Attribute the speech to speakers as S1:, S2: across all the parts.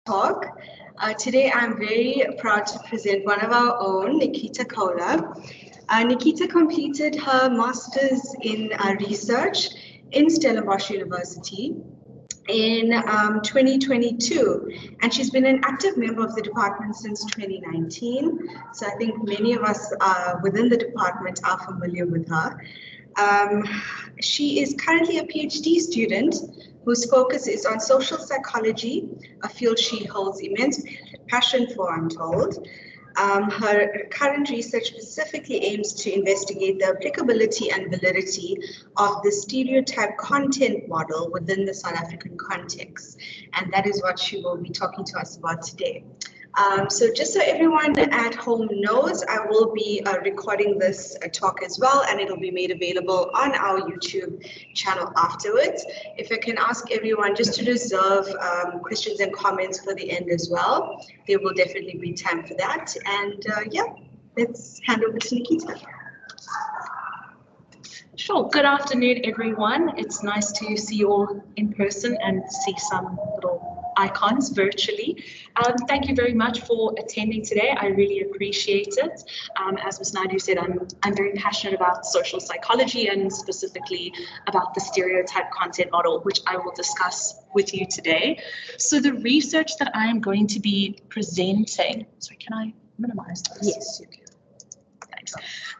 S1: talk. Today I'm very proud to present one of our own, Nikita Kohler. Nikita completed her master's in research in Stellenbosch University in 2022, and she's been an active member of the department since 2019. So I think many of us within the department are familiar with her. She is currently a PhD student whose focus is on social psychology, a field she holds immense passion for, I'm told. Her current research specifically aims to investigate the applicability and validity of the stereotype content model within the South African context. And that is what she will be talking to us about today. So just so everyone at home knows, I will be recording this talk as well, and it'll be made available on our YouTube channel afterwards. If I can ask everyone just to reserve questions and comments for the end as well. There will definitely be time for that. And yeah, let's hand over to Nikita.
S2: Sure. Good afternoon, everyone. It's nice to see you all in person and see some little icons virtually. Thank you very much for attending today. I really appreciate it. As Ms. Naidu said, I'm very passionate about social psychology and specifically about the stereotype content model, which I will discuss with you today. So the research that I am going to be presenting, sorry, can I minimize this?
S1: Yes, you can.
S2: Thanks.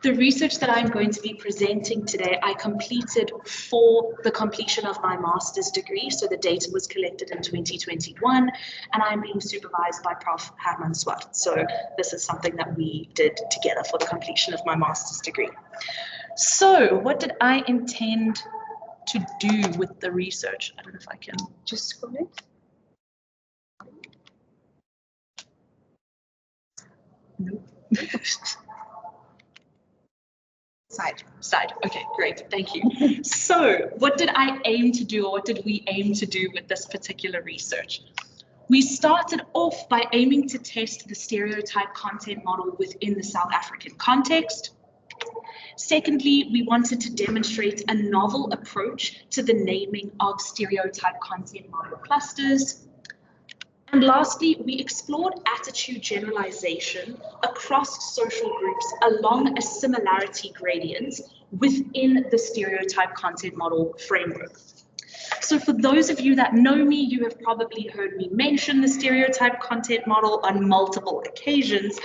S2: The research that I'm going to be presenting today, I completed for the completion of my master's degree. So the data was collected in 2021, and I'm being supervised by Prof. Herman Swart. So this is something that we did together for the completion of my master's degree. So what did I intend to do with the research? I don't know if I can just scroll it. Nope. Side. Okay, great. Thank you. So what did I aim to do, or what did we aim to do with this particular research? We started off by aiming to test the stereotype content model within the South African context. Secondly, we wanted to demonstrate a novel approach to the naming of stereotype content model clusters. And lastly, we explored attitude generalization across social groups along a similarity gradient within the stereotype content model framework. So for those of you that know me, you have probably heard me mention the stereotype content model on multiple occasions,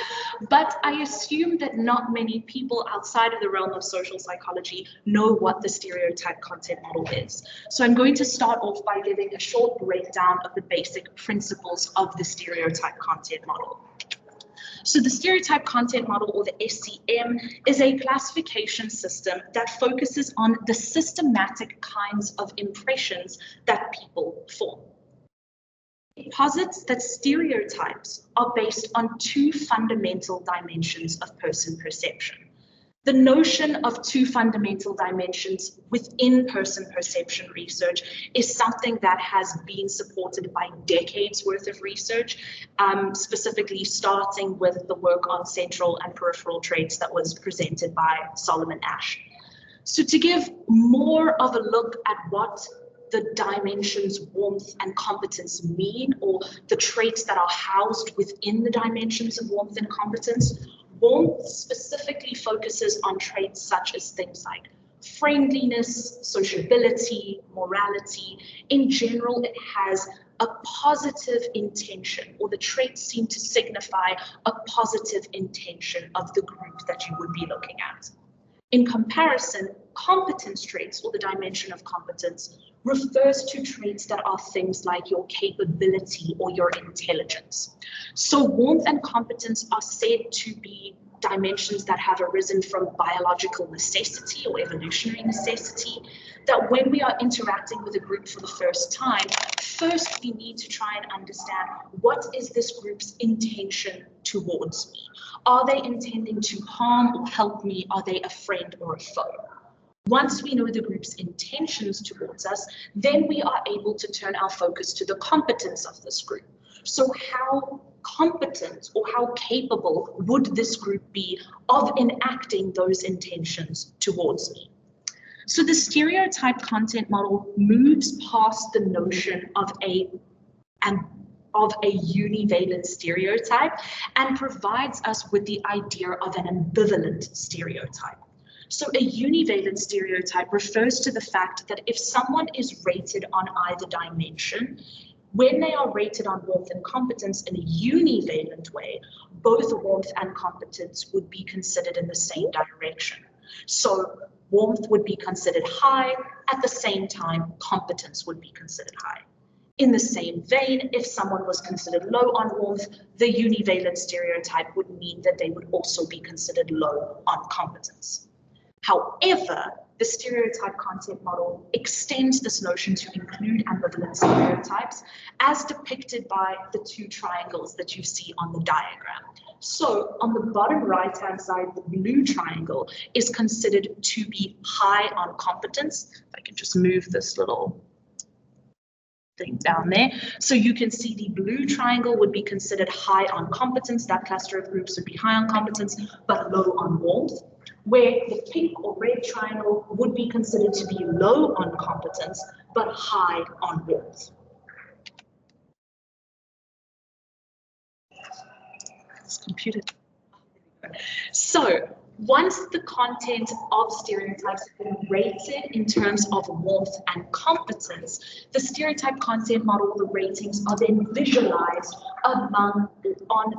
S2: but I assume that not many people outside of the realm of social psychology know what the stereotype content model is. So I'm going to start off by giving a short breakdown of the basic principles of the stereotype content model. So the stereotype content model, or the SCM, is a classification system that focuses on the systematic kinds of impressions that people form. It posits that stereotypes are based on two fundamental dimensions of person perception. The notion of two fundamental dimensions within person perception research is something that has been supported by decades worth of research, specifically starting with the work on central and peripheral traits that was presented by Solomon Asch. So to give more of a look at what the dimensions warmth and competence mean, or the traits that are housed within the dimensions of warmth and competence, warmth specifically focuses on traits such as things like friendliness, sociability, morality. In general, it has a positive intention, or the traits seem to signify a positive intention of the group that you would be looking at. In comparison, competence traits, or the dimension of competence, refers to traits that are things like your capability or your intelligence. So warmth and competence are said to be dimensions that have arisen from biological necessity or evolutionary necessity, that when we are interacting with a group for the first time, first we need to try and understand, what is this group's intention towards me? Are they intending to harm or help me? Are they a friend or a foe? Once we know the group's intentions towards us, then we are able to turn our focus to the competence of this group. So how competent or how capable would this group be of enacting those intentions towards me? So the stereotype content model moves past the notion of of a univalent stereotype and provides us with the idea of an ambivalent stereotype. So a univalent stereotype refers to the fact that if someone is rated on either dimension, when they are rated on warmth and competence in a univalent way, both warmth and competence would be considered in the same direction. So warmth would be considered high, at the same time, competence would be considered high. In the same vein, if someone was considered low on warmth, the univalent stereotype would mean that they would also be considered low on competence. However, the stereotype content model extends this notion to include ambivalent stereotypes as depicted by the two triangles that you see on the diagram. So on the bottom right-hand side, the blue triangle is considered to be high on competence. If I can just move this little thing down there. So you can see the blue triangle would be considered high on competence. That cluster of groups would be high on competence, but low on warmth. Where the pink or red triangle would be considered to be low on competence, but high on warmth. This computer. So once the content of stereotypes have been rated in terms of warmth and competence, the stereotype content model, the ratings are then visualized on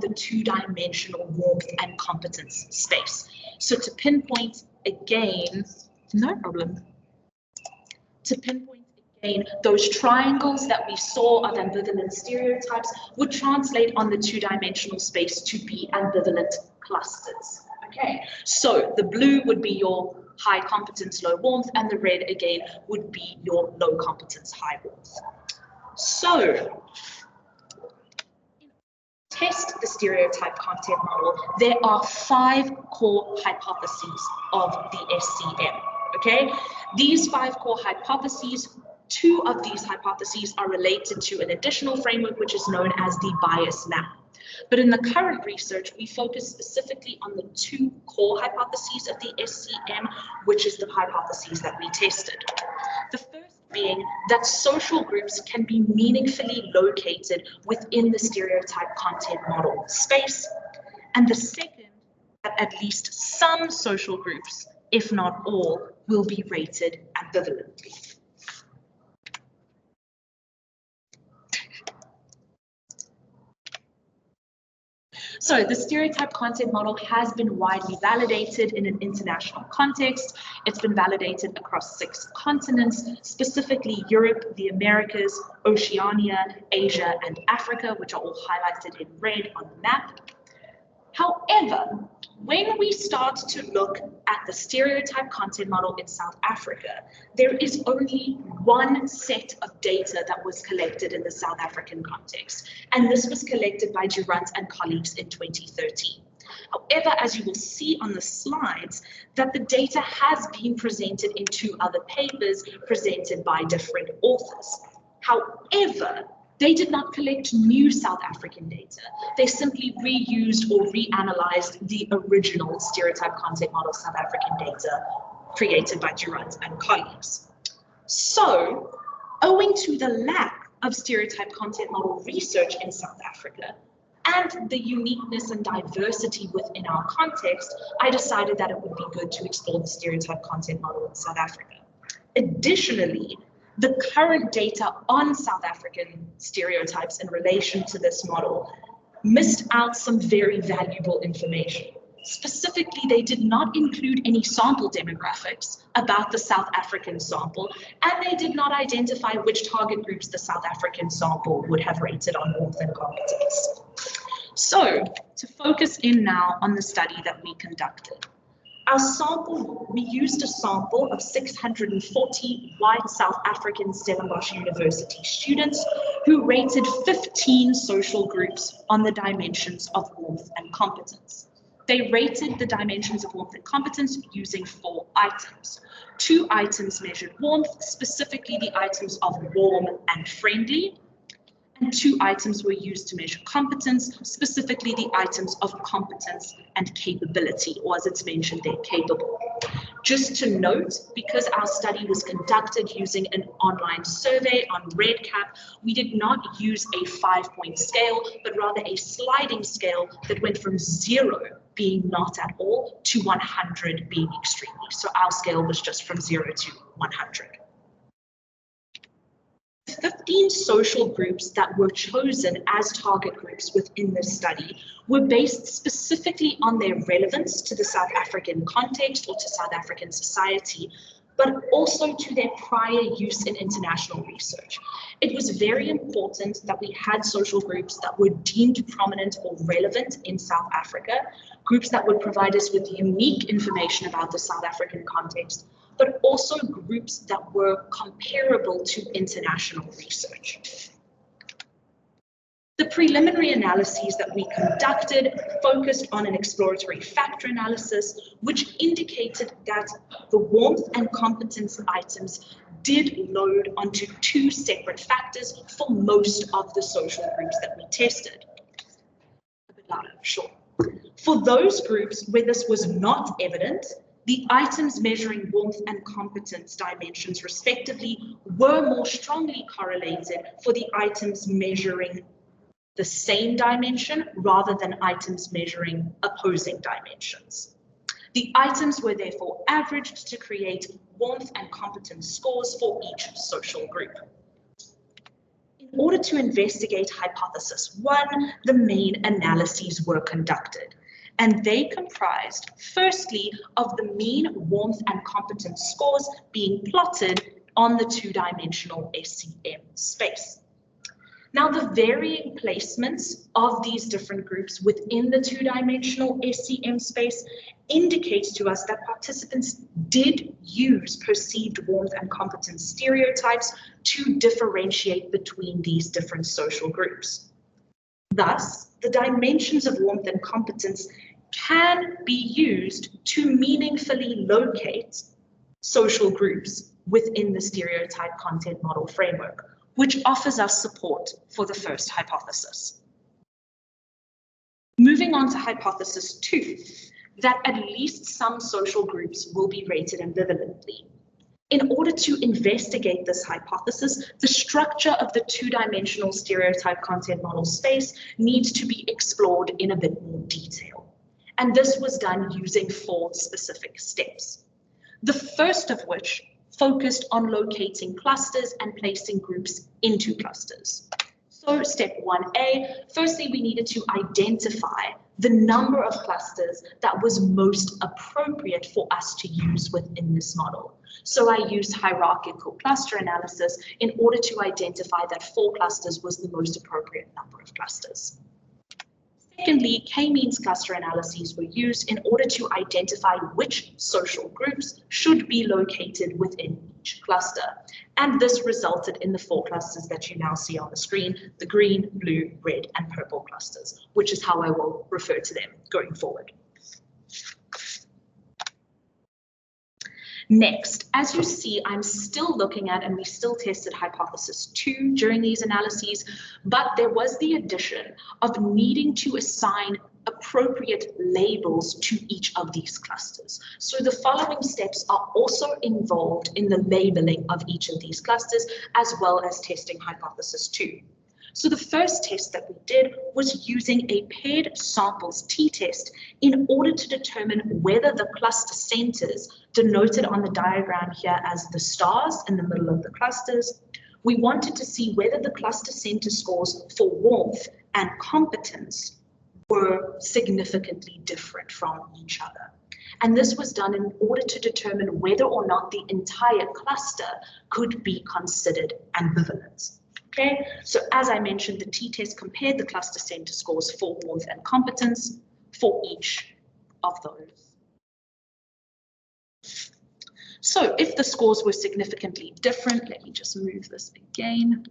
S2: the two-dimensional warmth and competence space. So to pinpoint again, no problem. To pinpoint again, those triangles that we saw of ambivalent stereotypes would translate on the two-dimensional space to be ambivalent clusters. Okay, so the blue would be your high competence, low warmth, and the red again would be your low competence, high warmth. So test the stereotype content model, there are 5 core hypotheses of the SCM, okay? These 5 core hypotheses, 2 of these hypotheses are related to an additional framework which is known as the bias map. But in the current research, we focus specifically on the 2 core hypotheses of the SCM, which is the hypotheses that we tested. The first being that social groups can be meaningfully located within the stereotype content model space. And the second, that at least some social groups, if not all, will be rated ambivalently. So the stereotype content model has been widely validated in an international context. It's been validated across 6 continents, specifically Europe, the Americas, Oceania, Asia, and Africa, which are all highlighted in red on the map. However, when we start to look at the stereotype content model in South Africa, there is only one set of data that was collected in the South African context, and this was collected by Quadrant and colleagues in 2013. However, as you will see on the slides, that the data has been presented in 2 other papers presented by different authors. However, they did not collect new South African data. They simply reused or reanalyzed the original stereotype content model South African data created by Quadrant and colleagues. So, owing to the lack of stereotype content model research in South Africa and the uniqueness and diversity within our context, I decided that it would be good to explore the stereotype content model in South Africa. Additionally, the current data on South African stereotypes in relation to this model missed out some very valuable information. Specifically, they did not include any sample demographics about the South African sample, and they did not identify which target groups the South African sample would have rated on warmth and competence. So, to focus in now on the study that we conducted. Our sample, we used a sample of 640 white South African Stellenbosch University students who rated 15 social groups on the dimensions of warmth and competence. They rated the dimensions of warmth and competence using 4 items. 2 items measured warmth, specifically the items of warm and friendly, and 2 items were used to measure competence, specifically the items of competence and capability, or as it's mentioned there, capable. Just to note, because our study was conducted using an online survey on REDCap, we did not use a 5-point scale, but rather a sliding scale that went from 0 being not at all to 100 being extremely. So our scale was just from 0 to 100. 15 social groups that were chosen as target groups within this study were based specifically on their relevance to the South African context or to South African society, but also to their prior use in international research. It was very important that we had social groups that were deemed prominent or relevant in South Africa, groups that would provide us with unique information about the South African context, but also groups that were comparable to international research. The preliminary analyses that we conducted focused on an exploratory factor analysis, which indicated that the warmth and competence items did load onto 2 separate factors for most of the social groups that we tested. A bit louder, sure. For those groups where this was not evident, the items measuring warmth and competence dimensions respectively were more strongly correlated for the items measuring the same dimension rather than items measuring opposing dimensions. The items were therefore averaged to create warmth and competence scores for each social group. In order to investigate hypothesis 1, the main analyses were conducted. And they comprised, firstly, of the mean warmth and competence scores being plotted on the 2-dimensional SCM space. Now, the varying placements of these different groups within the 2-dimensional SCM space indicates to us that participants did use perceived warmth and competence stereotypes to differentiate between these different social groups. Thus, the dimensions of warmth and competence can be used to meaningfully locate social groups within the stereotype content model framework, which offers us support for the first hypothesis. Moving on to hypothesis 2, that at least some social groups will be rated ambivalently. In order to investigate this hypothesis, the structure of the 2-dimensional stereotype content model space needs to be explored in a bit more detail. And this was done using 4 specific steps. The first of which focused on locating clusters and placing groups into clusters. So step 1A, firstly, we needed to identify the number of clusters that was most appropriate for us to use within this model. So I used hierarchical cluster analysis in order to identify that 4 clusters was the most appropriate number of clusters. Secondly, k-means cluster analyses were used in order to identify which social groups should be located within each cluster. And this resulted in the 4 clusters that you now see on the screen, the green, blue, red, and purple clusters, which is how I will refer to them going forward. Next, as you see, I'm still looking at, and we still tested hypothesis 2 during these analyses, but there was the addition of needing to assign appropriate labels to each of these clusters. So the following steps are also involved in the labeling of each of these clusters, as well as testing hypothesis 2. So the first test that we did was using a paired samples t-test in order to determine whether the cluster centers, denoted on the diagram here as the stars in the middle of the clusters, we wanted to see whether the cluster center scores for warmth and competence were significantly different from each other. And this was done in order to determine whether or not the entire cluster could be considered ambivalent. Okay, so as I mentioned, the t-test compared the cluster center scores for warmth and competence for each of those. So if the scores were significantly different, let me just move this again.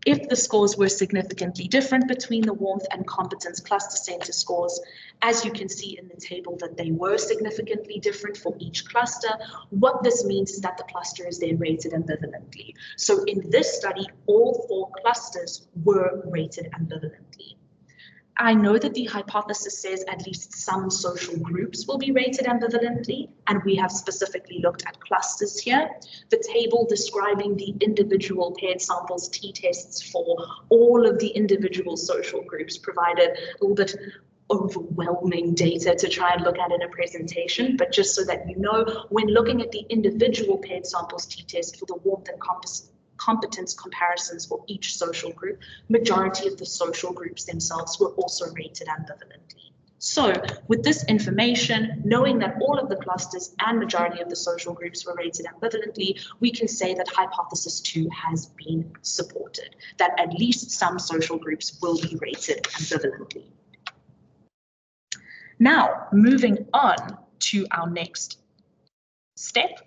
S2: If the scores were significantly different between the warmth and competence cluster center scores, as you can see in the table that they were significantly different for each cluster, what this means is that the cluster is then rated ambivalently. So in this study, all 4 clusters were rated ambivalently. I know that the hypothesis says at least some social groups will be rated ambivalently, and we have specifically looked at clusters here. The table describing the individual paired samples t-tests for all of the individual social groups provided a little bit overwhelming data to try and look at in a presentation, but just so that you know, when looking at the individual paired samples t-test for the warmth and competence comparisons for each social group, majority of the social groups themselves were also rated ambivalently. So with this information, knowing that all of the clusters and majority of the social groups were rated ambivalently, we can say that hypothesis 2 has been supported, that at least some social groups will be rated ambivalently. Now, moving on to our next step,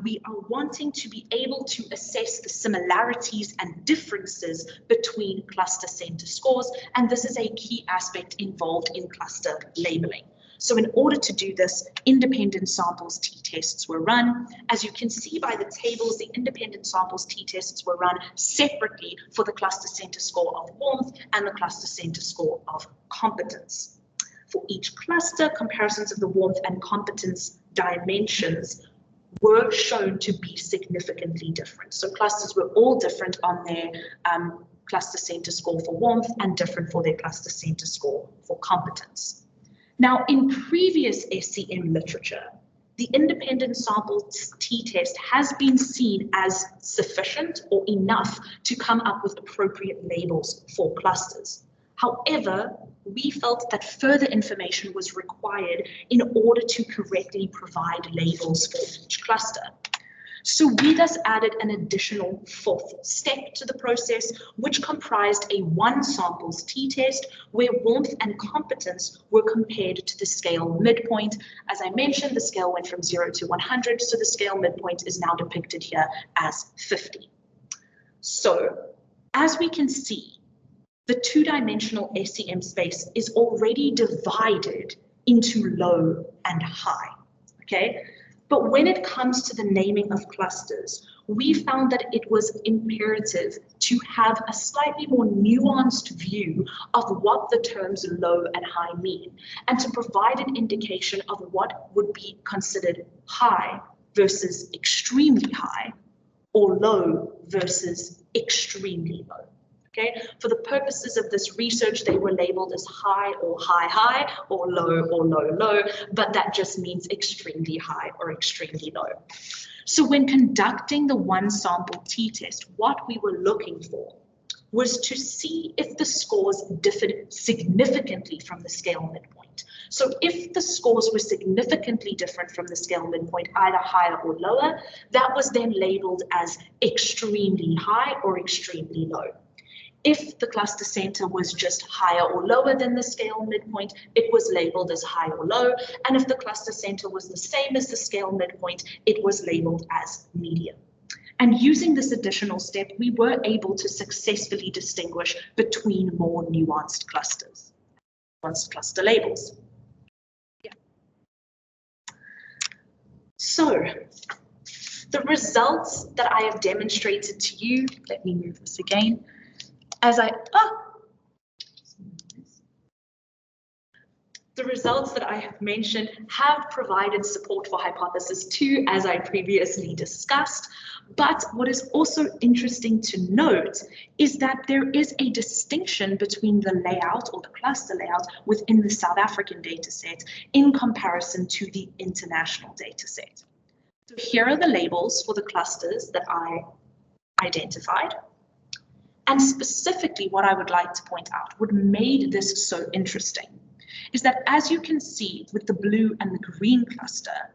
S2: we are wanting to be able to assess the similarities and differences between cluster center scores, and this is a key aspect involved in cluster labeling. So in order to do this, independent samples t-tests were run. As you can see by the tables, the independent samples t-tests were run separately for the cluster center score of warmth and the cluster center score of competence. For each cluster, comparisons of the warmth and competence dimensions were shown to be significantly different. So clusters were all different on their cluster center score for warmth and different for their cluster center score for competence. Now, in previous SCM literature, the independent sample t-test has been seen as sufficient or enough to come up with appropriate labels for clusters. However, we felt that further information was required in order to correctly provide labels for each cluster. So we thus added an additional fourth step to the process, which comprised a one samples t-test where warmth and competence were compared to the scale midpoint. As I mentioned, the scale went from 0 to 100, so the scale midpoint is now depicted here as 50. So as we can see, the two-dimensional SCM space is already divided into low and high, okay? But when it comes to the naming of clusters, we found that it was imperative to have a slightly more nuanced view of what the terms low and high mean, and to provide an indication of what would be considered high versus extremely high, or low versus extremely low. Okay, for the purposes of this research, they were labeled as high or high, or low, but that just means extremely high or extremely low. So when conducting the one sample t-test, what we were looking for was to see if the scores differed significantly from the scale midpoint. So if the scores were significantly different from the scale midpoint, either higher or lower, that was then labeled as extremely high or extremely low. If the cluster center was just higher or lower than the scale midpoint, it was labeled as high or low. And if the cluster center was the same as the scale midpoint, it was labeled as medium. And using this additional step, we were able to successfully distinguish between more nuanced clusters, nuanced cluster labels. Yeah. So the results that I have demonstrated to you, let me move this again. The results that I have mentioned have provided support for hypothesis 2, as I previously discussed. But what is also interesting to note is that there is a distinction between the layout or the cluster layout within the South African dataset in comparison to the international dataset. So here are the labels for the clusters that I identified. And specifically, what I would like to point out, what made this so interesting, is that as you can see with the blue and the green cluster,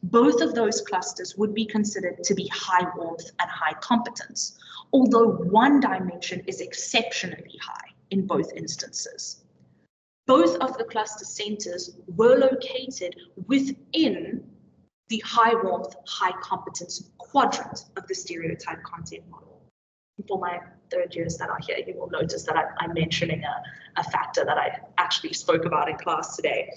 S2: both of those clusters would be considered to be high warmth and high competence, although one dimension is exceptionally high in both instances. Both of the cluster centers were located within the high warmth, high competence quadrant of the stereotype content model. For my third years that are here, you will notice that I'm mentioning a factor that I actually spoke about in class today.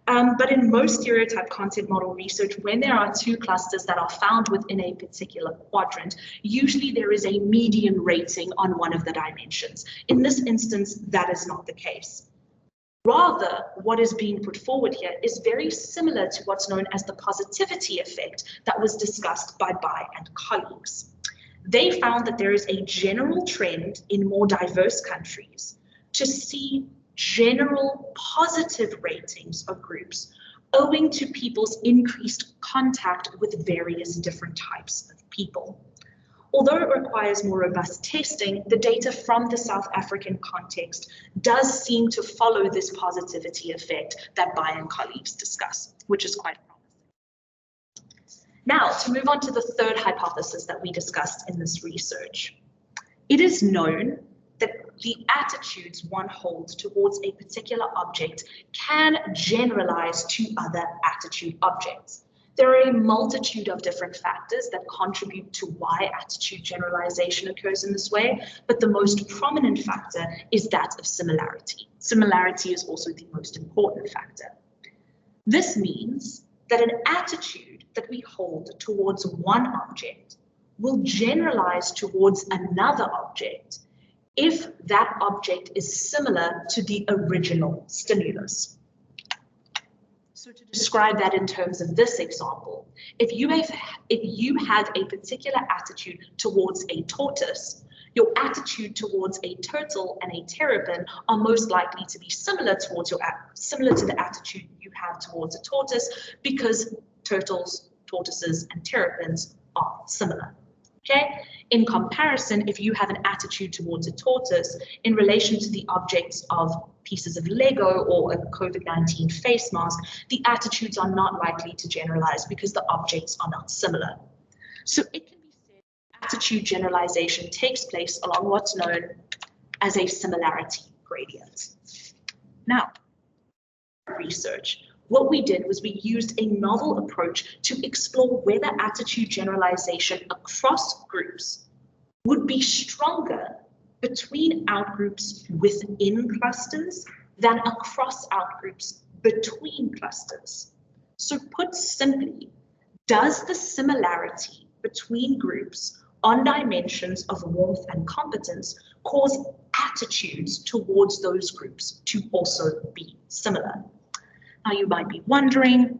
S2: But in most stereotype content model research, when there are two clusters that are found within a particular quadrant, usually there is a median rating on one of the dimensions. In this instance, that is not the case. Rather, what is being put forward here is very similar to what's known as the positivity effect that was discussed by Bai and colleagues. They found that there is a general trend in more diverse countries to see general positive ratings of groups owing to people's increased contact with various different types of people. Although it requires more robust testing, the data from the South African context does seem to follow this positivity effect that Bai and colleagues discuss, which is quite promising. Now, to move on to the third hypothesis that we discussed in this research. It is known that the attitudes one holds towards a particular object can generalize to other attitude objects. There are a multitude of different factors that contribute to why attitude generalization occurs in this way, but the most prominent factor is that of similarity. Similarity is also the most important factor. This means that an attitude that we hold towards one object will generalize towards another object if that object is similar to the original stimulus. So to describe that in terms of this example, if you had a particular attitude towards a tortoise, your attitude towards a turtle and a terrapin are most likely to be similar to the attitude you have towards a tortoise, because turtles, tortoises, and terrapins are similar. Okay. In comparison, if you have an attitude towards a tortoise in relation to the objects of pieces of Lego or a COVID-19 face mask, the attitudes are not likely to generalize because the objects are not similar. So it can be said attitude generalization takes place along what's known as a similarity gradient. Now, research. What we did was we used a novel approach to explore whether attitude generalization across groups would be stronger between outgroups within clusters than across outgroups between clusters. So put simply, does the similarity between groups on dimensions of warmth and competence cause attitudes towards those groups to also be similar? Now you might be wondering,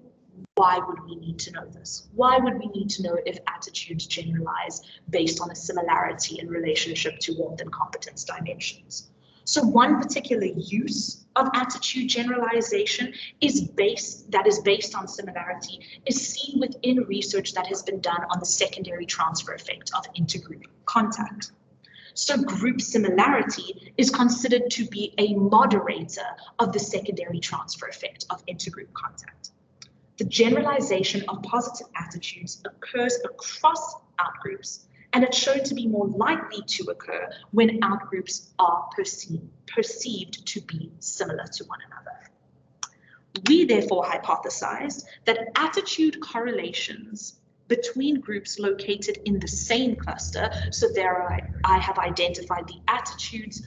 S2: why would we need to know this? Why would we need to know if attitudes generalize based on a similarity in relationship to warmth and competence dimensions? So one particular use of attitude generalization is based on similarity is seen within research that has been done on the secondary transfer effect of intergroup contact. So group similarity is considered to be a moderator of the secondary transfer effect of intergroup contact. The generalization of positive attitudes occurs across outgroups, and it's shown to be more likely to occur when outgroups are perceived to be similar to one another. We therefore hypothesized that attitude correlations between groups located in the same cluster, so there I have identified the attitudes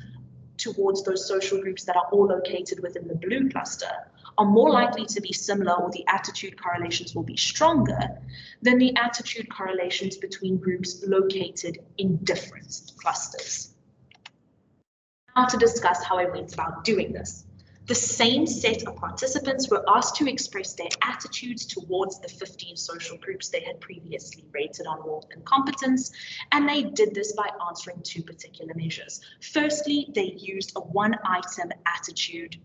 S2: towards those social groups that are all located within the blue cluster, are more likely to be similar, or the attitude correlations will be stronger than the attitude correlations between groups located in different clusters. Now to discuss how I went about doing this. The same set of participants were asked to express their attitudes towards the 15 social groups they had previously rated on warmth and competence, and they did this by answering two particular measures. Firstly, they used a one-item attitude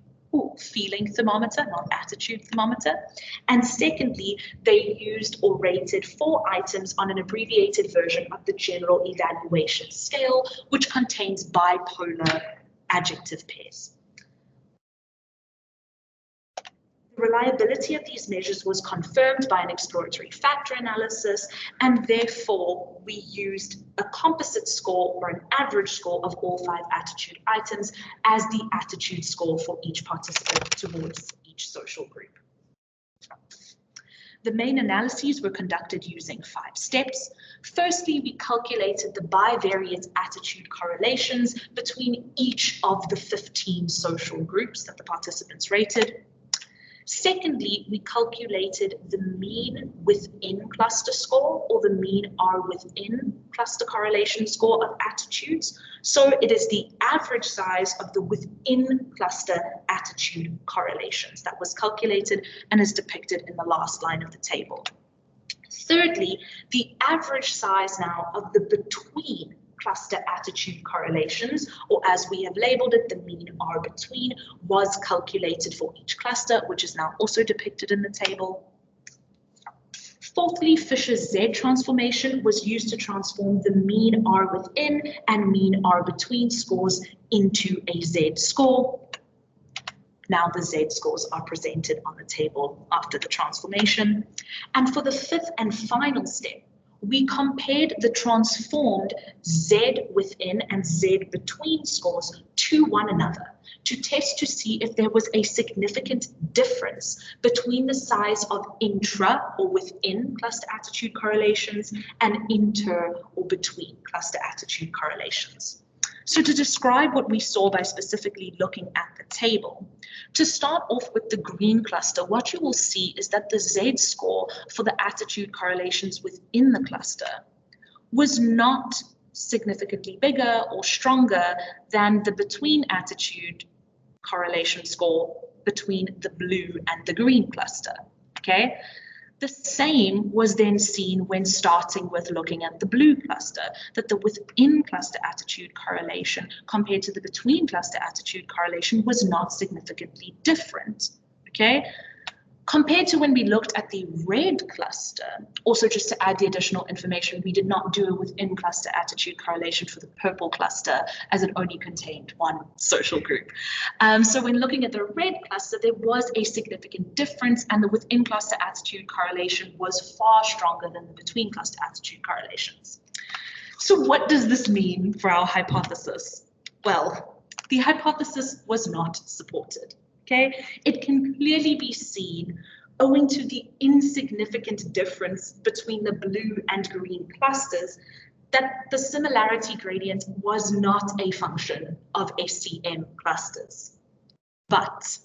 S2: feeling thermometer, not attitude thermometer. And secondly, they used or rated 4 items on an abbreviated version of the general evaluation scale, which contains bipolar adjective pairs. The reliability of these measures was confirmed by an exploratory factor analysis, and therefore we used a composite score or an average score of all 5 attitude items as the attitude score for each participant towards each social group. The main analyses were conducted using 5 steps. Firstly, we calculated the bivariate attitude correlations between each of the 15 social groups that the participants rated. Secondly, we calculated the mean within cluster score, or the mean R within cluster correlation score of attitudes. So it is the average size of the within cluster attitude correlations that was calculated and is depicted in the last line of the table. Thirdly, the average size now of the between cluster attitude correlations, or as we have labeled it, the mean R between, was calculated for each cluster, which is now also depicted in the table. Fourthly, Fisher's Z transformation was used to transform the mean R within and mean R between scores into a Z score. Now the Z scores are presented on the table after the transformation. And for the fifth and final step, we compared the transformed Z within and Z between scores to one another to test to see if there was a significant difference between the size of intra or within cluster attitude correlations and inter or between cluster attitude correlations. So to describe what we saw by specifically looking at the table, to start off with the green cluster, what you will see is that the Z score for the attitude correlations within the cluster was not significantly bigger or stronger than the between attitude correlation score between the blue and the green cluster, okay? The same was then seen when starting with looking at the blue cluster, that the within cluster attitude correlation compared to the between cluster attitude correlation was not significantly different, okay? Compared to when we looked at the red cluster, also just to add the additional information, we did not do a within cluster attitude correlation for the purple cluster as it only contained one social group. So when looking at the red cluster, there was a significant difference and the within cluster attitude correlation was far stronger than the between cluster attitude correlations. So what does this mean for our hypothesis? Well, the hypothesis was not supported. Okay, it can clearly be seen, owing to the insignificant difference between the blue and green clusters, that the similarity gradient was not a function of SEM clusters. But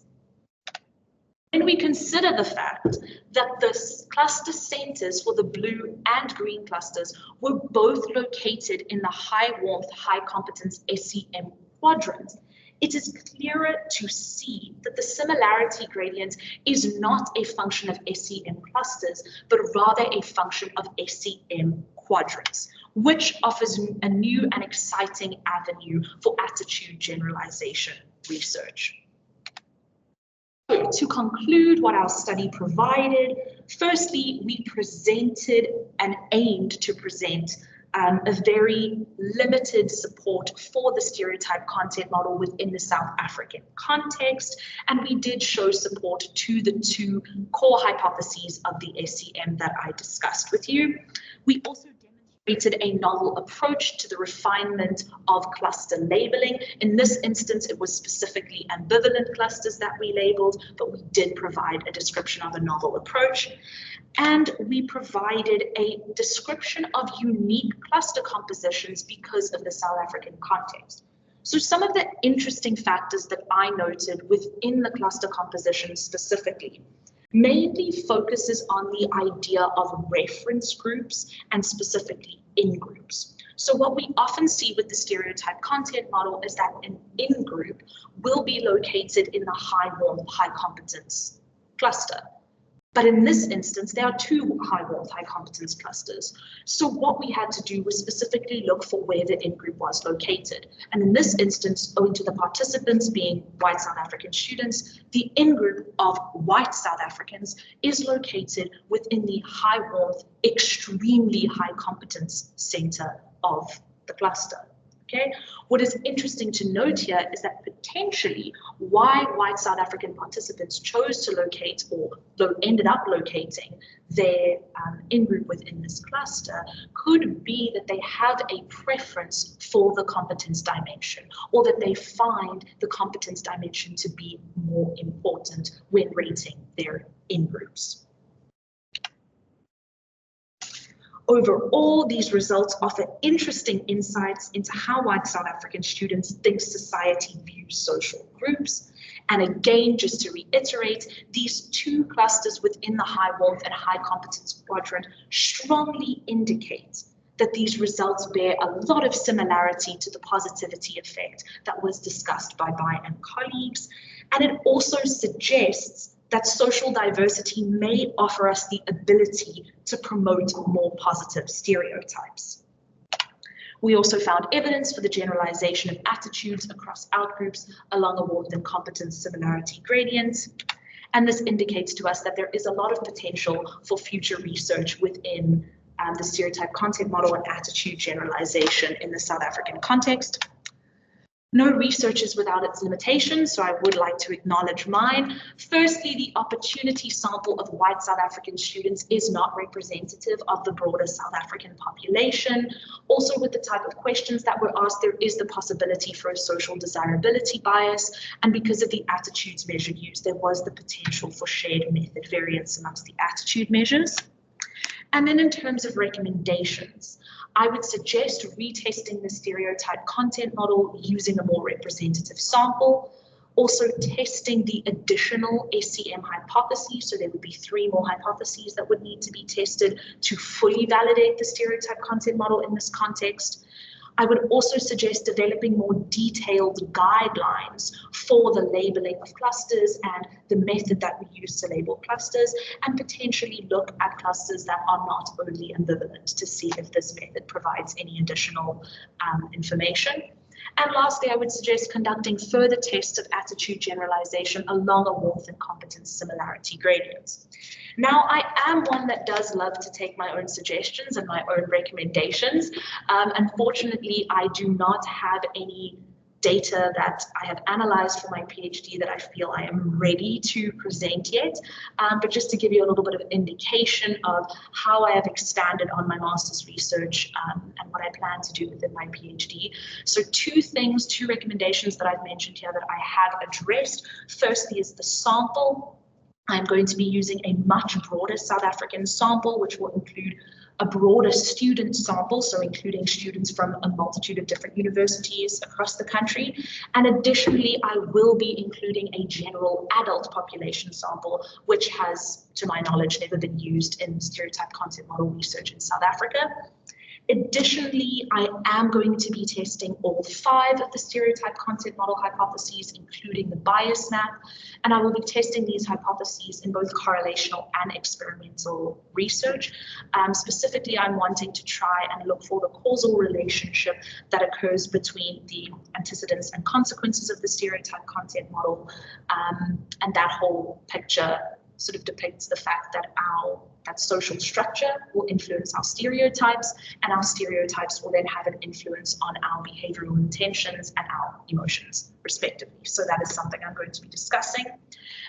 S2: when we consider the fact that the cluster centers for the blue and green clusters were both located in the high warmth, high competence SEM quadrant, it is clearer to see that the similarity gradient is not a function of SEM clusters, but rather a function of SEM quadrants, which offers a new and exciting avenue for attitude generalization research. So, to conclude what our study provided, firstly, we presented and aimed to present a very limited support for the stereotype content model within the South African context, and we did show support to the two core hypotheses of the SEM that I discussed with you. We also demonstrated a novel approach to the refinement of cluster labeling. In this instance, it was specifically ambivalent clusters that we labeled, but we did provide a description of a novel approach. And we provided a description of unique cluster compositions because of the South African context. So some of the interesting factors that I noted within the cluster composition specifically mainly focuses on the idea of reference groups and specifically in-groups. So what we often see with the stereotype content model is that an in-group will be located in the high warmth, high competence cluster. But in this instance, there are two high warmth, high competence clusters. So what we had to do was specifically look for where the in-group was located. And in this instance, owing to the participants being white South African students, the in-group of white South Africans is located within the high warmth, extremely high competence center of the cluster. Okay. What is interesting to note here is that potentially why white South African participants chose to locate or ended up locating their in-group within this cluster could be that they have a preference for the competence dimension, or that they find the competence dimension to be more important when rating their in-groups. Overall, these results offer interesting insights into how white South African students think society views social groups. And again, just to reiterate, these two clusters within the high warmth and high competence quadrant strongly indicate that these results bear a lot of similarity to the positivity effect that was discussed by Bai and colleagues. And it also suggests that social diversity may offer us the ability to promote more positive stereotypes. We also found evidence for the generalization of attitudes across outgroups along a warmth and competence similarity gradient. And this indicates to us that there is a lot of potential for future research within the stereotype content model and attitude generalization in the South African context. No research is without its limitations, so I would like to acknowledge mine. Firstly, the opportunity sample of white South African students is not representative of the broader South African population. Also, with the type of questions that were asked, there is the possibility for a social desirability bias, and because of the attitudes measure used, there was the potential for shared method variance amongst the attitude measures. And then in terms of recommendations, I would suggest retesting the stereotype content model using a more representative sample, also testing the additional SCM hypotheses. So there would be 3 more hypotheses that would need to be tested to fully validate the stereotype content model in this context. I would also suggest developing more detailed guidelines for the labeling of clusters and the method that we use to label clusters, and potentially look at clusters that are not only ambivalent to see if this method provides any additional information. And lastly, I would suggest conducting further tests of attitude generalization along a warmth and competence similarity gradient. Now, I am one that does love to take my own suggestions and my own recommendations. Unfortunately, I do not have any data that I have analyzed for my PhD that I feel I am ready to present yet. But just to give you a little bit of an indication of how I have expanded on my master's research and what I plan to do within my PhD. So 2 recommendations that I've mentioned here that I have addressed. Firstly is the sample. I'm going to be using a much broader South African sample, which will include a broader student sample, so including students from a multitude of different universities across the country. And additionally, I will be including a general adult population sample, which has, to my knowledge, never been used in stereotype content model research in South Africa. Additionally, I am going to be testing all 5 of the stereotype content model hypotheses, including the bias map, and I will be testing these hypotheses in both correlational and experimental research. Specifically, I'm wanting to try and look for the causal relationship that occurs between the antecedents and consequences of the stereotype content model, and that whole picture sort of depicts the fact that that social structure will influence our stereotypes, and our stereotypes will then have an influence on our behavioral intentions and our emotions, respectively. So that is something I'm going to be discussing.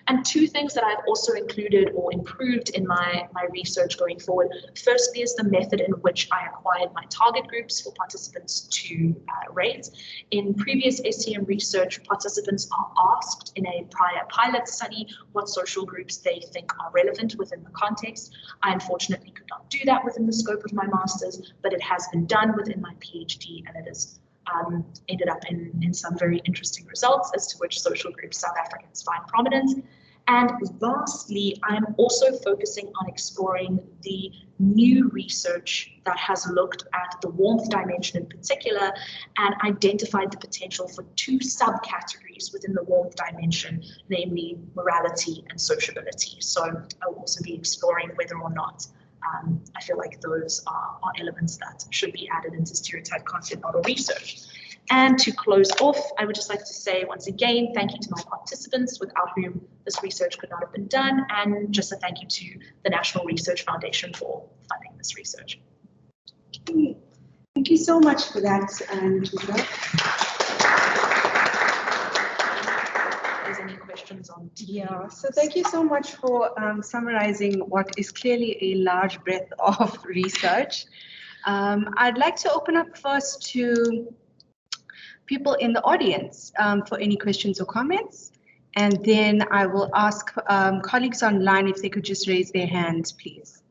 S2: And 2 things that I've also included or improved in my research going forward. Firstly is the method in which I acquired my target groups for participants to rate. In previous SCM research, participants are asked in a prior pilot study what social groups they think are relevant within the context. I unfortunately could not do that within the scope of my master's, but it has been done within my PhD, and it has ended up in some very interesting results as to which social groups South Africans find prominent. And lastly, I'm also focusing on exploring the new research that has looked at the warmth dimension in particular and identified the potential for 2 subcategories within the warmth dimension, namely morality and sociability. So I'll also be exploring whether or not I feel like those are elements that should be added into stereotype content model research. And to close off, I would just like to say once again, thank you to my participants without whom this research could not have been done, and just a thank you to the National Research Foundation for funding this research.
S1: Thank you so much for that, Nikita.
S2: There's any questions on
S1: Yeah, so thank you so much for summarizing what is clearly a large breadth of research. I'd like to open up first to people in the audience for any questions or comments, and then I will ask colleagues online if they could just raise their hands, please.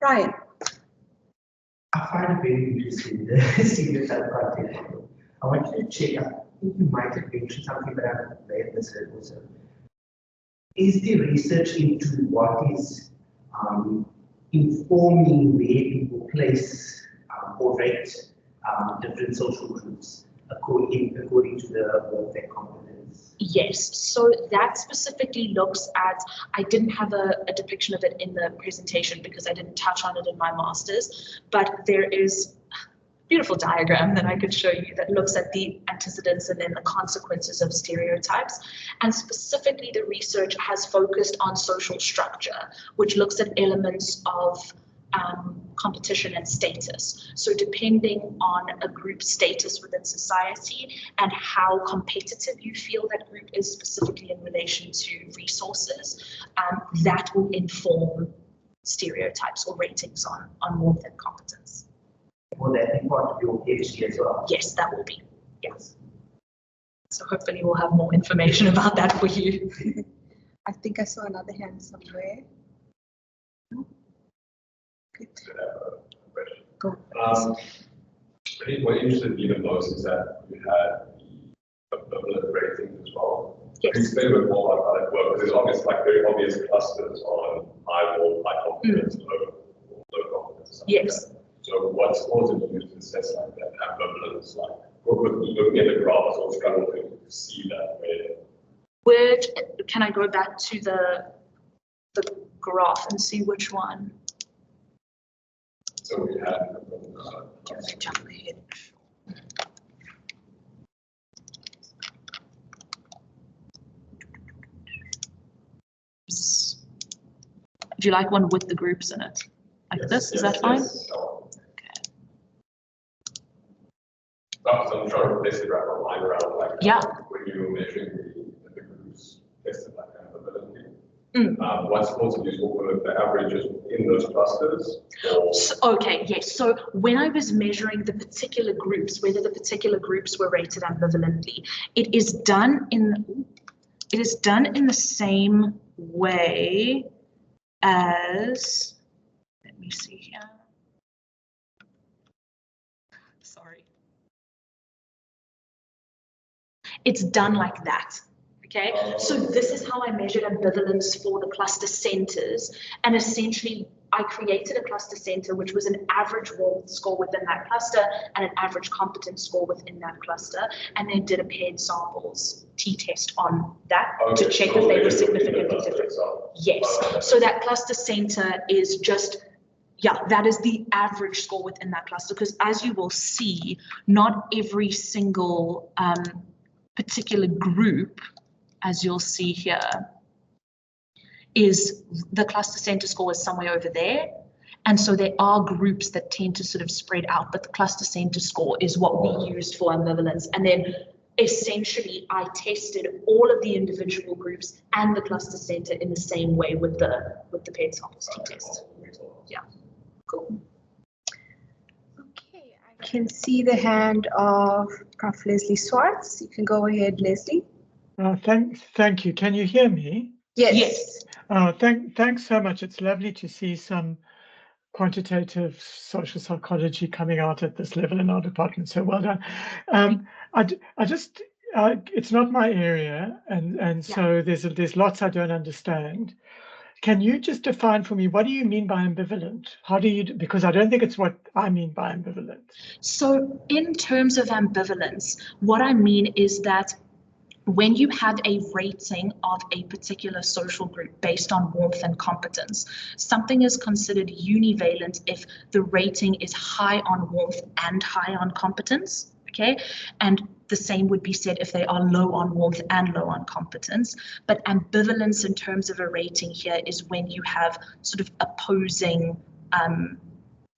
S1: Brian.
S3: I find it very interesting, the stereotype content model. I wanted to check, I think you might have mentioned something, but I may have misheard also. Is the research into what is informing where people place or rate different social groups according to their competence?
S2: Yes, so that specifically looks at, I didn't have a depiction of it in the presentation because I didn't touch on it in my master's, but there is a beautiful diagram that I could show you that looks at the antecedents and then the consequences of stereotypes. And specifically the research has focused on social structure, which looks at elements of competition and status. So depending on a group's status within society and how competitive you feel that group is specifically in relation to resources, that will inform stereotypes or ratings on warmth and competence.
S3: Will that be part of your PhD as well?
S2: Yes, that will be, yes. So hopefully we'll have more information about that for you.
S1: I think I saw another hand somewhere. Go.
S4: I think what interested me the most is that you had the ambivalent ratings as well.
S2: Yes.
S4: Can you explain a bit more about how that works? Because there's obviously like very obvious clusters on high warmth, high confidence, low confidence.
S2: Yes.
S4: Like so what scores are you used to assess like that ambivalence? Like looking at the graph, I was struggling to see that where.
S2: Can I go back to the graph and see which one?
S4: So we had
S2: Jump ahead. Do you like one with the groups in it? Like
S4: yes,
S2: this? Is that fine?
S4: Yes. Okay. So I'm trying to basically wrap my mind around like when you were measuring the groups tested like ambivalently. What scores are useful for the averages in those clusters?
S2: Okay, yes. So when I was measuring the particular groups, whether the particular groups were rated ambivalently, it is done in the same way as, let me see here. Sorry. It's done like that. Okay, so this is how I measured ambivalence for the cluster centers, and essentially I created a cluster center which was an average warmth score within that cluster and an average competence score within that cluster, and then did a paired samples t-test on that to check if they were significantly different. Yes, so that cluster center is just, that is the average score within that cluster, because as you will see, not every single particular group, as you'll see here, is the cluster center score is somewhere over there. And so there are groups that tend to sort of spread out, but the cluster center score is what we used for ambivalence. And then essentially I tested all of the individual groups and the cluster center in the same way with the paired samples t-test. Yeah, cool.
S1: Okay, I can see the hand of Prof. Leslie Swartz. You can go ahead, Leslie.
S5: Thank you. Can you hear me?
S2: Yes.
S5: Thanks so much. It's lovely to see some quantitative social psychology coming out at this level in our department. So well done. I just it's not my area, and so there's lots I don't understand. Can you just define for me, what do you mean by ambivalent? How do you, because I don't think it's what I mean by ambivalent.
S2: So in terms of ambivalence, what I mean is that when you have a rating of a particular social group based on warmth and competence, something is considered univalent if the rating is high on warmth and high on competence, okay? And the same would be said if they are low on warmth and low on competence. But ambivalence in terms of a rating here is when you have sort of opposing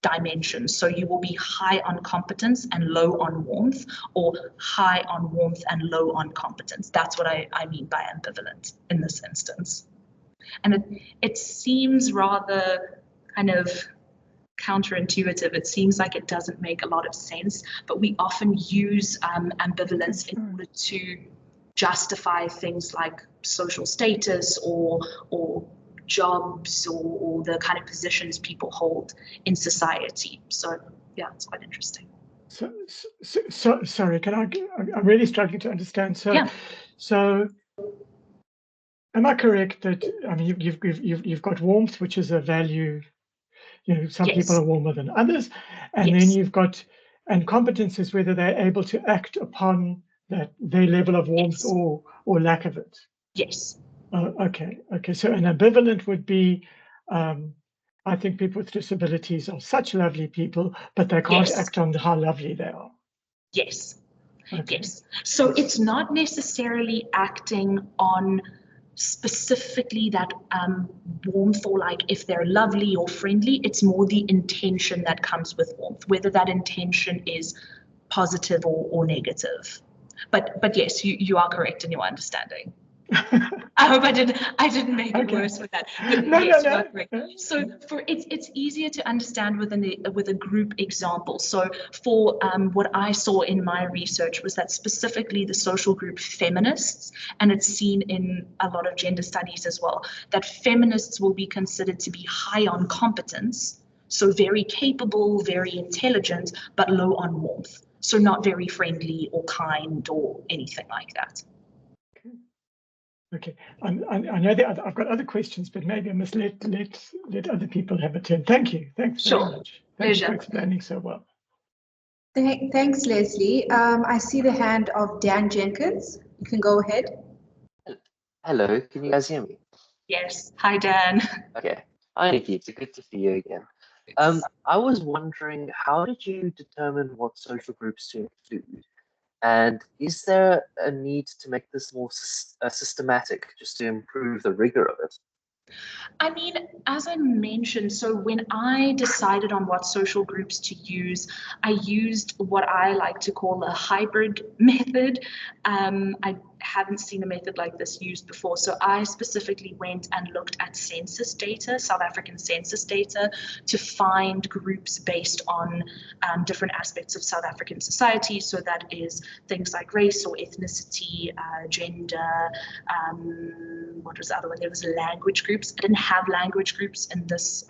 S2: dimensions. So you will be high on competence and low on warmth, or high on warmth and low on competence. That's what I mean by ambivalent in this instance. And it seems rather kind of counterintuitive. It seems like it doesn't make a lot of sense, but we often use ambivalence in order to justify things like social status or jobs or the kind of positions people hold in society. So yeah, it's quite interesting.
S5: So sorry, I'm really struggling to understand. So,
S2: yeah.
S5: So am I correct that, I mean, you've got warmth, which is a value, you know, some
S2: yes.
S5: people are warmer than others, and
S2: yes.
S5: then you've got, and competence is whether they're able to act upon that, their level of warmth
S2: yes.
S5: or lack of it.
S2: Yes.
S5: Okay. So an ambivalent would be, I think people with disabilities are such lovely people, but they can't
S2: yes.
S5: act on how lovely they are.
S2: Yes.
S5: Okay.
S2: Yes. So it's not necessarily acting on specifically that warmth, or like if they're lovely or friendly. It's more the intention that comes with warmth, whether that intention is positive or negative. But yes, you are correct in your understanding. I hope I didn't make it worse with that. But
S5: no,
S2: yes,
S5: no,
S2: you are correct. So it's easier to understand with a group example. So for what I saw in my research was that specifically the social group feminists, and it's seen in a lot of gender studies as well, that feminists will be considered to be high on competence, so very capable, very intelligent, but low on warmth. So not very friendly or kind or anything like that.
S5: Okay, I know that I've got other questions, but maybe I must let other people have a turn. Thank you. Thanks very much. Thanks for explaining so well.
S1: Thanks, Leslie. I see the hand of Dan Jenkins. You can go ahead.
S6: Hello, can you guys hear me?
S2: Yes. Hi, Dan.
S6: Okay. Hi, Nikita. Good to see you again. I was wondering, how did you determine what social groups to include? And is there a need to make this more systematic just to improve the rigor of it?
S2: I mean, as I mentioned, so when I decided on what social groups to use, I used what I like to call a hybrid method. I haven't seen a method like this used before. So I specifically went and looked at census data, South African census data, to find groups based on different aspects of South African society. So that is things like race or ethnicity, gender, what was the other one? There was language groups. I didn't have language groups in this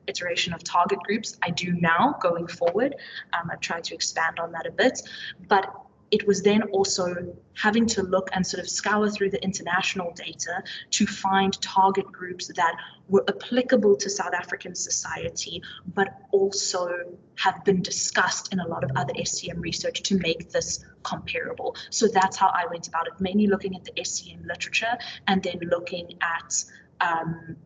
S2: iteration of target groups. I do now going forward. I've tried to expand on that a bit, but it was then also having to look and sort of scour through the international data to find target groups that were applicable to South African society, but also have been discussed in a lot of other SCM research to make this comparable. So that's how I went about it, mainly looking at the SCM literature and then looking at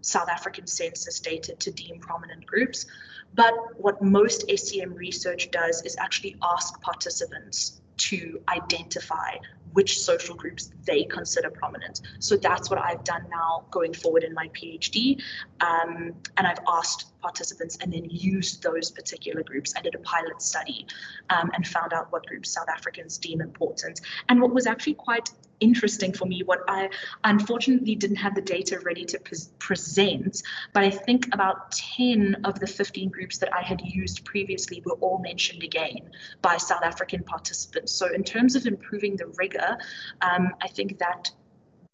S2: South African census data to deem prominent groups. But what most SCM research does is actually ask participants to identify which social groups they consider prominent. So that's what I've done now going forward in my PhD. And I've asked participants and then used those particular groups. I did a pilot study and found out what groups South Africans deem important. And what was actually quite interesting for me, what I unfortunately didn't have the data ready to present, but I think about 10 of the 15 groups that I had used previously were all mentioned again by South African participants. So in terms of improving the rigor, I think that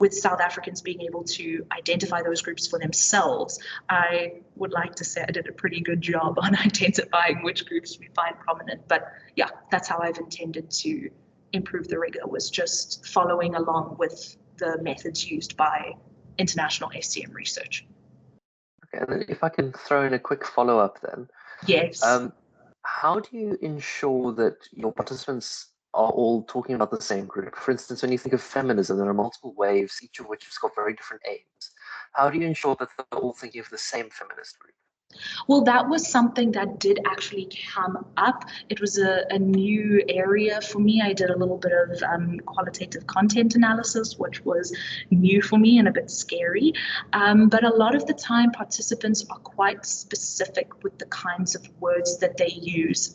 S2: with South Africans being able to identify those groups for themselves, I would like to say I did a pretty good job on identifying which groups we find prominent. But yeah, that's how I've intended to improve the rigor, was just following along with the methods used by international SCM research.
S6: Okay, and then if I can throw in a quick follow-up then.
S2: Yes.
S6: How do you ensure that your participants are all talking about the same group? For instance, when you think of feminism, there are multiple waves, each of which has got very different aims. How do you ensure that they're all thinking of the same feminist group?
S2: Well, that was something that did actually come up. It was a new area for me. I did a little bit of qualitative content analysis, which was new for me and a bit scary. But a lot of the time, participants are quite specific with the kinds of words that they use.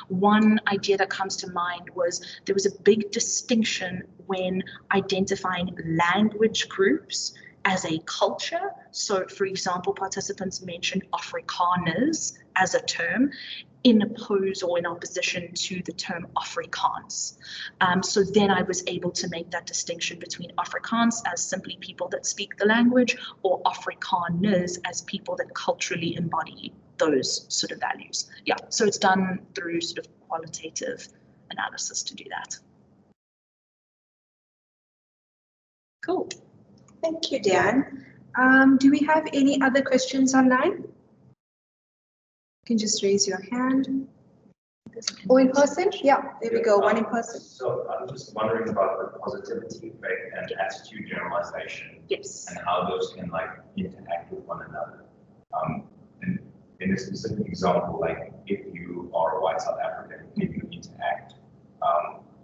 S2: One idea that comes to mind was there was a big distinction when identifying language groups as a culture. So for example, participants mentioned Afrikaners as a term. in oppose or in opposition to the term Afrikaans. So then I was able to make that distinction between Afrikaans as simply people that speak the language, or Afrikaners as people that culturally embody those sort of values. Yeah, so it's done through sort of qualitative analysis to do that. Cool.
S1: Thank you, Dan. Do we have any other questions online? You can just raise your hand. Or in person? Yeah, there we go, one in person.
S7: So I'm just wondering about the positivity effect and attitude generalization.
S2: Yes.
S7: And how those can like interact with one another. In a specific example, like if you are a white South African, if you interact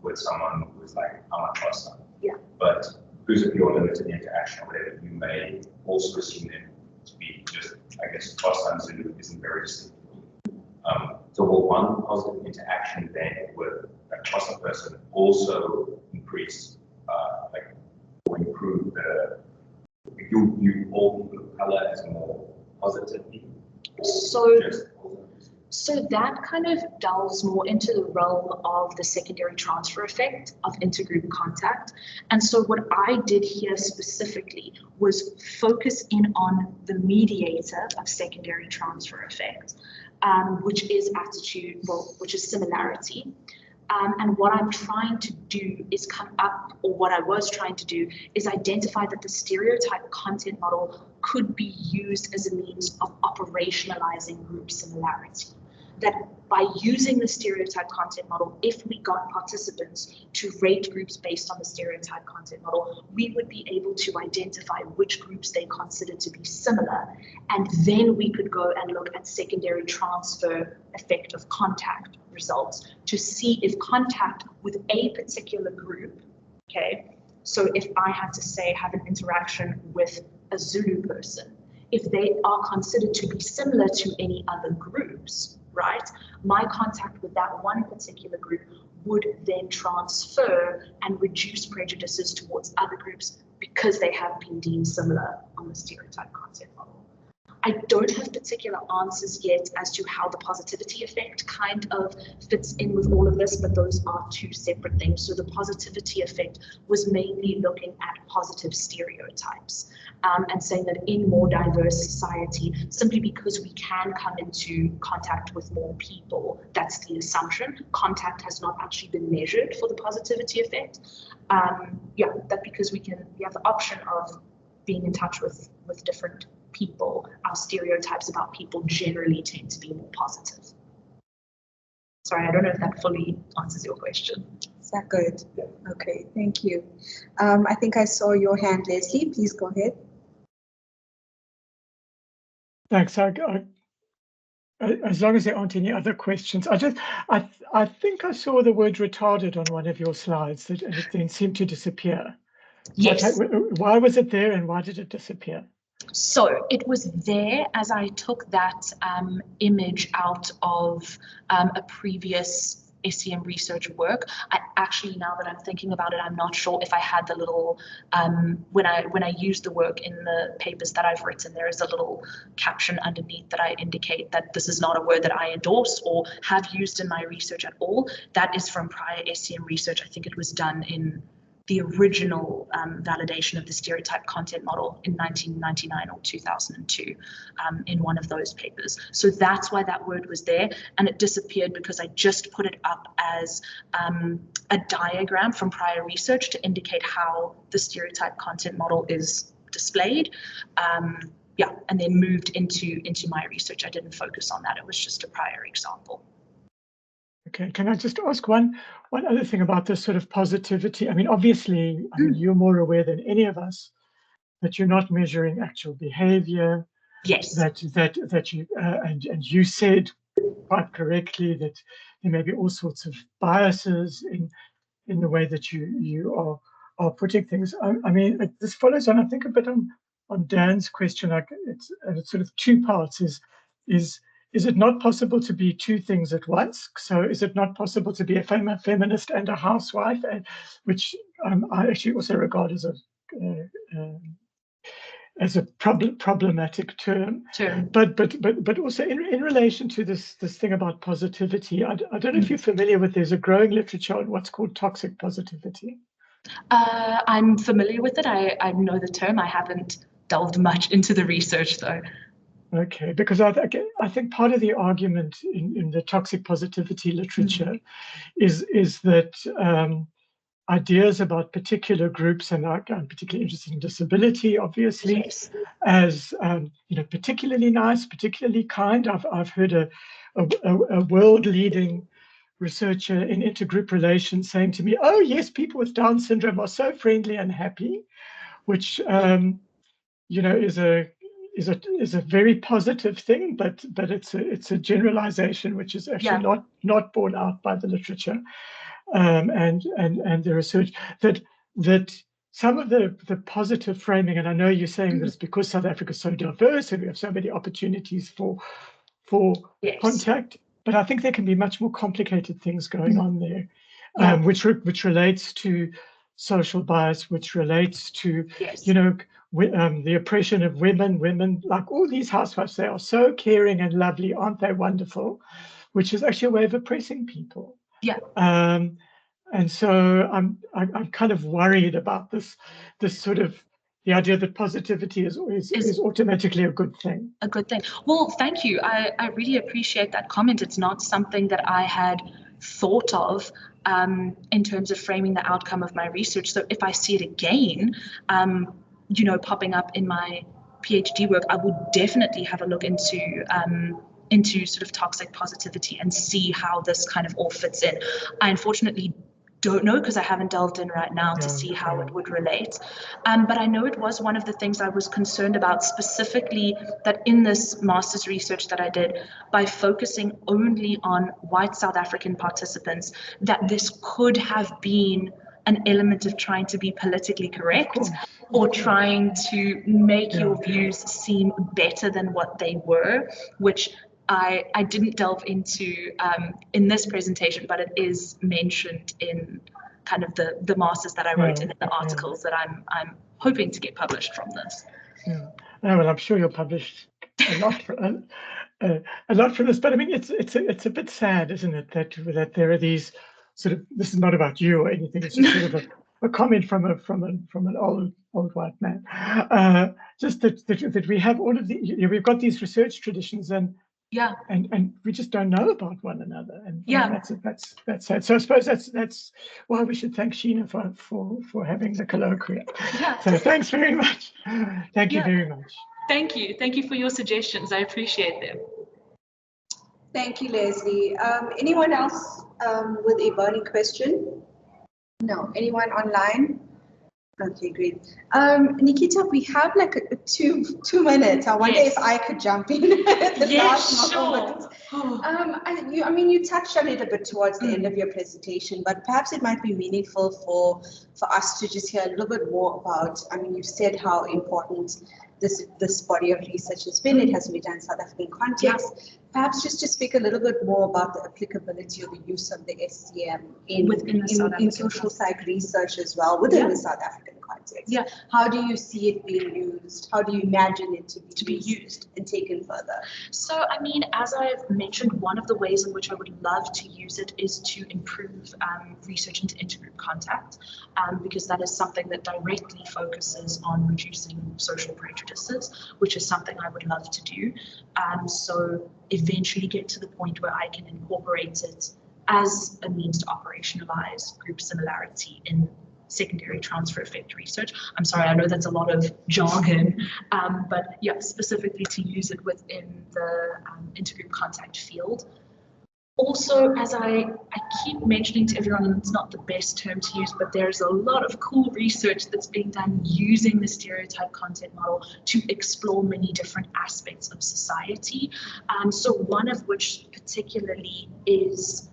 S7: with someone who's like, I'm a Xhosa.
S2: Yeah.
S7: But because of your limited interaction or whatever, you may also assume them to be just, I guess, Xhosa and Zulu isn't very distinct. So will one positive interaction then with a Xhosa person also increase, like, or improve the, you all people of color as more positive people?
S2: So that kind of delves more into the realm of the secondary transfer effect of intergroup contact. And so what I did here specifically was focus in on the mediator of secondary transfer effect, which is attitude, well, which is similarity. And what I'm trying to do is come up, or what I was trying to do is identify that the stereotype content model could be used as a means of operationalizing group similarity. That by using the stereotype content model, if we got participants to rate groups based on the stereotype content model, we would be able to identify which groups they consider to be similar. And then we could go and look at secondary transfer effect of contact results to see if contact with a particular group, okay, so if I had to say have an interaction with a Zulu person, if they are considered to be similar to any other groups, right, my contact with that one particular group would then transfer and reduce prejudices towards other groups because they have been deemed similar on the stereotype content model. I don't have particular answers yet as to how the positivity effect kind of fits in with all of this, but those are two separate things. So the positivity effect was mainly looking at positive stereotypes and saying that in more diverse society, simply because we can come into contact with more people, that's the assumption. Contact has not actually been measured for the positivity effect. Yeah, that because we have the option of being in touch with different people, our stereotypes about people generally tend to be more positive. Sorry, I don't know if that fully answers your question.
S1: Is that good? Yeah. Okay, thank you. I think I saw your hand, Leslie. Please go ahead.
S5: Thanks. As long as there aren't any other questions, I think I saw the word retarded on one of your slides, and it then seemed to disappear.
S2: Yes.
S5: Why was it there, and why did it disappear?
S2: So it was there as I took that image out of a previous SEM research work. I actually, now that I'm thinking about it, I'm not sure if I had the little, when I used the work in the papers that I've written, there is a little caption underneath that I indicate that this is not a word that I endorse or have used in my research at all. That is from prior SEM research. I think it was done in the original validation of the stereotype content model in 1999 or 2002 in one of those papers. So that's why that word was there, and it disappeared because I just put it up as a diagram from prior research to indicate how the stereotype content model is displayed. Yeah, and then moved into my research. I didn't focus on that. It was just a prior example.
S5: Okay, can I just ask one other thing about this sort of positivity? I mean, obviously, you're more aware than any of us that you're not measuring actual behavior.
S2: Yes.
S5: That you and you said quite correctly that there may be all sorts of biases in the way that you are putting things. I mean, this follows on, I think, a bit on Dan's question. Like it's sort of two parts. Is it not possible to be two things at once? So is it not possible to be a feminist and a housewife, a problematic term. But also in relation to this thing about positivity, I don't know if you're familiar with, there's a growing literature on what's called toxic positivity.
S2: I'm familiar with it. I know the term. I haven't delved much into the research though.
S5: Okay, because I think part of the argument in the toxic positivity literature is that ideas about particular groups, and I'm particularly interested in disability, obviously,
S2: yes,
S5: as particularly nice, particularly kind. I've heard a world-leading researcher in intergroup relations saying to me, "Oh yes, people with Down syndrome are so friendly and happy," which is a very positive thing, but it's a generalization which is actually not borne out by the literature and the research, that some of the positive framing, and I know you're saying this because South Africa is so diverse and we have so many opportunities for contact, but I think there can be much more complicated things going on there, which relates to social bias, which relates to the oppression of women, like all these housewives, they are so caring and lovely, aren't they wonderful? Which is actually a way of oppressing people. And so I'm kind of worried about this sort of the idea that positivity is automatically a good thing.
S2: A good thing. Well, thank you. I really appreciate that comment. It's not something that I had thought of in terms of framing the outcome of my research. So if I see it again, popping up in my PhD work, I would definitely have a look into sort of toxic positivity and see how this kind of all fits in. I unfortunately don't know because I haven't delved in right now to see how it would relate. But I know it was one of the things I was concerned about, specifically that in this master's research that I did, by focusing only on white South African participants, that this could have been an element of trying to be politically correct or trying to make your views seem better than what they were, which I didn't delve into in this presentation, but it is mentioned in kind of the masters that I wrote and in the articles that I'm hoping to get published from this.
S5: Well, I'm sure you'll publish a lot from this, but I mean, it's a bit sad, isn't it, that there are these sort of, this is not about you or anything, it's just sort of a comment from an old white man, just that we have all of the, we've got these research traditions and we just don't know about one another, and that's sad. So I suppose that's why we should thank Sheena for having the colloquium. So thanks very much. Thank you very much.
S2: Thank you for your suggestions. I appreciate them.
S1: Thank you, Leslie. Anyone else with a burning question? No. Anyone online? Okay, great. Nikita, we have like two minutes. I wonder if I could jump in at the last moment. I mean, you touched on it a bit towards the end of your presentation, but perhaps it might be meaningful for us to just hear a little bit more about, I mean, you said how important this body of research has been. It has been done in South African context. Perhaps just to speak a little bit more about the applicability or the use of the SCM in social psych research as well within the South African context. How do you see it being used? How do you imagine it to be used and taken further?
S2: So, I mean, as I've mentioned, one of the ways in which I would love to use it is to improve research into intergroup contact, because that is something that directly focuses on reducing social prejudices, which is something I would love to do. So eventually get to the point where I can incorporate it as a means to operationalize group similarity in secondary transfer effect research. I'm sorry, I know that's a lot of jargon, but yeah, specifically to use it within the intergroup contact field. Also, as I keep mentioning to everyone, and it's not the best term to use, but there's a lot of cool research that's being done using the stereotype content model to explore many different aspects of society. So one of which particularly is,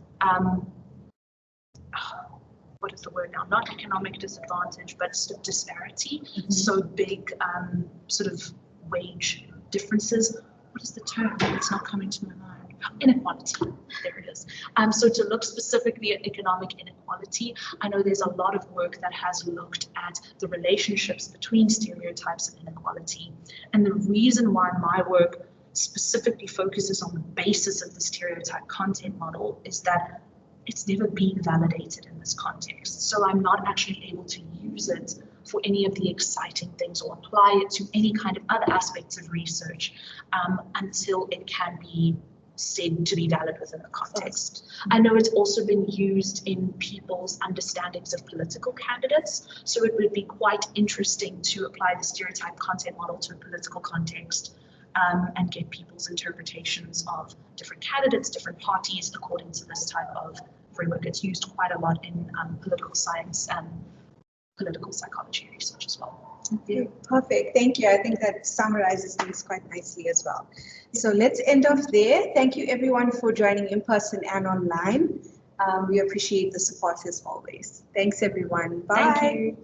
S2: what is the word now? Not economic disadvantage, but disparity. So big sort of wage differences. What is the term? It's not coming to my mind. Inequality, there it is. So to look specifically at economic inequality, I know there's a lot of work that has looked at the relationships between stereotypes and inequality. And the reason why my work specifically focuses on the basis of the stereotype content model is that it's never been validated in this context. So I'm not actually able to use it for any of the exciting things or apply it to any kind of other aspects of research until it can be said to be valid within the context. I know it's also been used in people's understandings of political candidates, so it would be quite interesting to apply the stereotype content model to a political context and get people's interpretations of different candidates, different parties, according to this type of framework. It's used quite a lot in political science and political psychology research as well.
S1: Yeah. Perfect, thank you. I think that summarizes things quite nicely as well. So let's end off there. Thank you everyone for joining in person and online. We appreciate the support as always. Thanks everyone. Bye.
S2: Thank you.